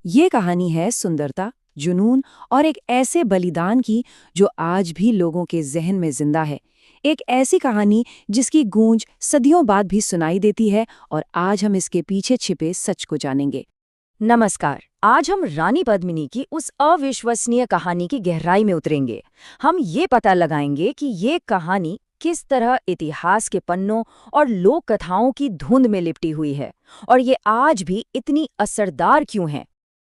ये कहानी है सुंदरता, जुनून और एक ऐसे बलिदान की जो आज भी लोगों के जहन में जिंदा है। एक ऐसी कहानी जिसकी गूंज सदियों बाद भी सुनाई देती है और आज हम इसके पीछे छिपे सच को जानेंगे। नमस्कार। आज हम रानी पद्मिनी की उस अविश्वसनीय कहानी की गहराई में उतरेंगे। हम ये पता लगाएंगे कि ये कहानी किस तरह इतिहास के पन्नों और लोक कथाओं की धुंध में लिपटी हुई है और ये आज भी इतनी असरदार क्यों है।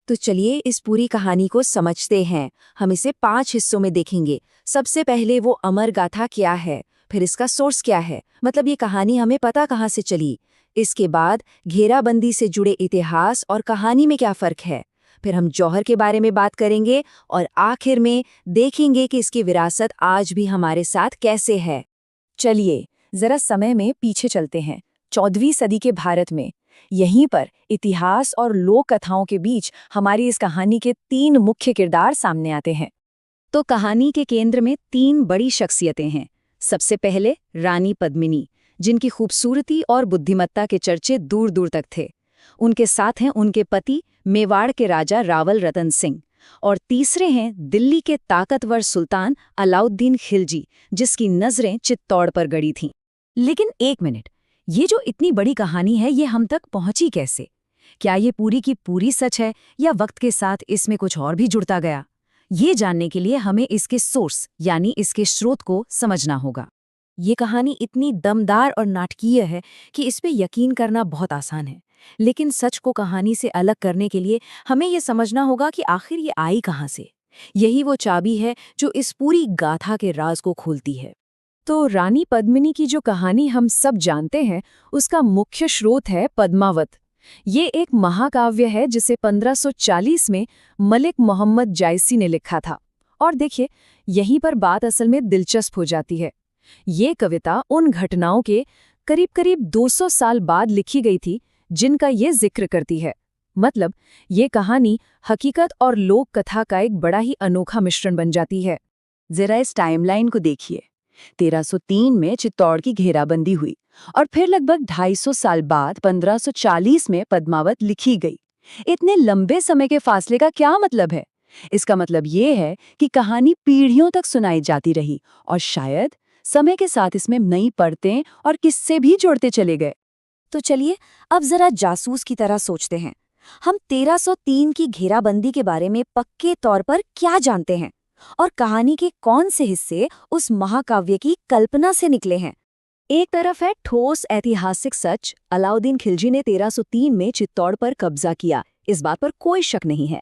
तो चलिए इस पूरी कहानी को समझते हैं। हम इसे 5 हिस्सों में देखेंगे। सबसे पहले वो अमर गाथा क्या है, फिर इसका सोर्स क्या है, मतलब ये कहानी हमें पता कहाँ से चली। इसके बाद घेराबंदी से जुड़े इतिहास और कहानी में क्या फर्क है। फिर हम जौहर के बारे में बात करेंगे और आखिर में देखेंगे कि इसकी विरासत आज भी हमारे साथ कैसे है। चलिए जरा समय में पीछे चलते हैं, 14वीं सदी के भारत में। यहीं पर इतिहास और लोक कथाओं के बीच हमारी इस कहानी के 3 मुख्य किरदार सामने आते हैं। तो कहानी के केंद्र में 3 बड़ी शख्सियतें हैं। सबसे पहले रानी पद्मिनी, जिनकी खूबसूरती और बुद्धिमत्ता के चर्चे दूर दूर तक थे। उनके साथ हैं उनके पति मेवाड़ के राजा रावल रतन सिंह, और तीसरे हैं दिल्ली के ताकतवर सुल्तान अलाउद्दीन खिलजी, जिसकी नजरें चित्तौड़ पर गड़ी थीं। लेकिन एक मिनट, ये जो इतनी बड़ी कहानी है ये हम तक पहुंची कैसे? क्या ये पूरी की पूरी सच है या वक्त के साथ इसमें कुछ और भी जुड़ता गया? ये जानने के लिए हमें इसके सोर्स यानी इसके स्रोत को समझना होगा। ये कहानी इतनी दमदार और नाटकीय है कि इस पे यकीन करना बहुत आसान है, लेकिन सच को कहानी से अलग करने के लिए हमें ये समझना होगा कि आखिर ये आई कहाँ से। यही वो चाबी है जो इस पूरी गाथा के राज को खोलती है। तो रानी पद्मिनी की जो कहानी हम सब जानते हैं, उसका मुख्य स्रोत है पद्मावत। ये एक महाकाव्य है जिसे 1540 में मलिक मोहम्मद जायसी ने लिखा था। और देखिए, यहीं पर बात असल में दिलचस्प हो जाती है। ये कविता उन घटनाओं के करीब-करीब 200 साल बाद लिखी गई थी जिनका ये जिक्र करती है। मतलब ये कहानी हकीकत और लोक कथा का एक बड़ा ही अनोखा मिश्रण बन जाती है। जरा इस टाइमलाइन को देखिए। 1303 में चित्तौड़ की घेराबंदी हुई और फिर लगभग 250 साल बाद 1540 में पद्मावत लिखी गई। इतने लंबे समय के फासले का क्या मतलब है? इसका मतलब ये है कि कहानी पीढ़ियों तक सुनाई जाती रही और शायद समय के साथ इसमें नई परतें और किस्से भी जोड़ते चले गए। तो चलिए अब जरा जासूस की तरह सोचते हैं। हम 1303 की घेराबंदी के बारे में पक्के तौर पर क्या जानते हैं और कहानी के कौन से हिस्से उस महाकाव्य की कल्पना से निकले हैं। एक तरफ है ठोस ऐतिहासिक सच, अलाउद्दीन खिलजी ने 1303 में चित्तौड़ पर कब्जा किया, इस बात पर कोई शक नहीं है।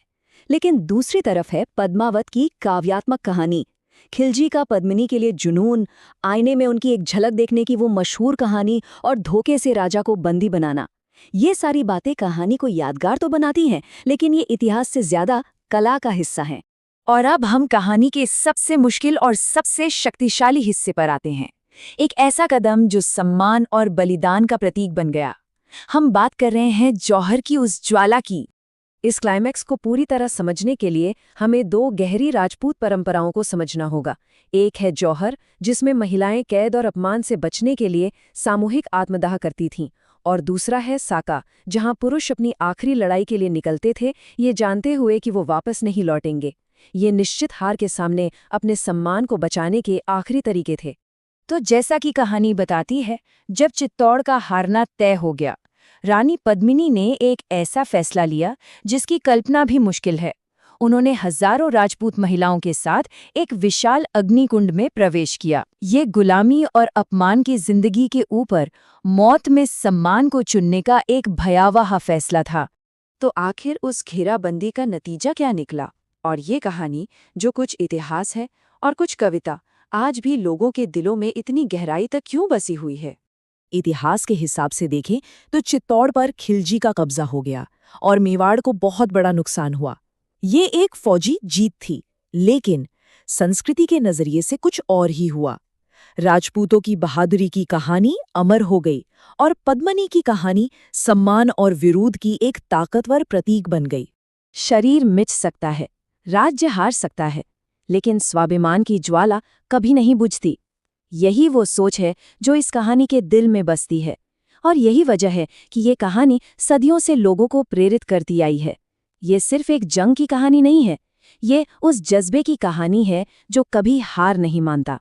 लेकिन दूसरी तरफ है पद्मावत की काव्यात्मक कहानी, खिलजी का पद्मिनी के लिए जुनून, आईने में उनकी एक झलक देखने की वो मशहूर कहानी और धोखे से राजा को बंदी बनाना। ये सारी बातें कहानी को यादगार तो बनाती हैं, लेकिन ये इतिहास से ज्यादा कला का हिस्सा हैं। और अब हम कहानी के सबसे मुश्किल और सबसे शक्तिशाली हिस्से पर आते हैं, एक ऐसा कदम जो सम्मान और बलिदान का प्रतीक बन गया। हम बात कर रहे हैं जौहर की उस ज्वाला की। इस क्लाइमैक्स को पूरी तरह समझने के लिए हमें 2 गहरी राजपूत परंपराओं को समझना होगा। एक है जौहर, जिसमें महिलाएं कैद और अपमान से बचने के लिए सामूहिक आत्मदाह करती थीं, और दूसरा है साका, जहां पुरुष अपनी आखिरी लड़ाई के लिए निकलते थे, ये जानते हुए कि वो वापस नहीं लौटेंगे। ये निश्चित हार के सामने अपने सम्मान को बचाने के आखिरी तरीके थे। तो जैसा कि कहानी बताती है, जब चित्तौड़ का हारना तय हो गया, रानी पद्मिनी ने एक ऐसा फैसला लिया जिसकी कल्पना भी मुश्किल है। उन्होंने हजारों राजपूत महिलाओं के साथ एक विशाल अग्निकुंड में प्रवेश किया। ये गुलामी और अपमान की जिंदगी के ऊपर मौत में सम्मान को चुनने का एक भयावह फैसला था। तो आखिर उस घेराबंदी का नतीजा क्या निकला? और ये कहानी, जो कुछ इतिहास है और कुछ कविता, आज भी लोगों के दिलों में इतनी गहराई तक क्यों बसी हुई है? इतिहास के हिसाब से देखें तो चित्तौड़ पर खिलजी का कब्जा हो गया और मेवाड़ को बहुत बड़ा नुकसान हुआ। ये एक फौजी जीत थी, लेकिन संस्कृति के नजरिए से कुछ और ही हुआ। राजपूतों की बहादुरी की कहानी अमर हो गई और पद्मिनी की कहानी सम्मान और विरोध की एक ताकतवर प्रतीक बन गई। शरीर मिट सकता है, राज्य हार सकता है, लेकिन स्वाभिमान की ज्वाला कभी नहीं बुझती। यही वो सोच है जो इस कहानी के दिल में बसती है, और यही वजह है कि ये कहानी सदियों से लोगों को प्रेरित करती आई है। ये सिर्फ एक जंग की कहानी नहीं है, ये उस जज्बे की कहानी है जो कभी हार नहीं मानता।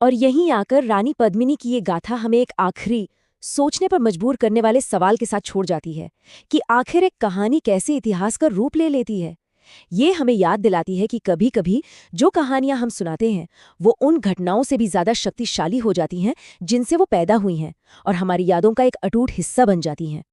और यहीं आकर रानी पद्मिनी की ये गाथा हमें एक आखिरी सोचने पर मजबूर करने वाले सवाल के साथ छोड़ जाती है कि आखिर एक कहानी कैसे इतिहास का रूप ले लेती है। ये हमें याद दिलाती है कि कभी-कभी जो कहानियां हम सुनाते हैं वो उन घटनाओं से भी ज्यादा शक्तिशाली हो जाती हैं जिनसे वो पैदा हुई हैं और हमारी यादों का एक अटूट हिस्सा बन जाती हैं।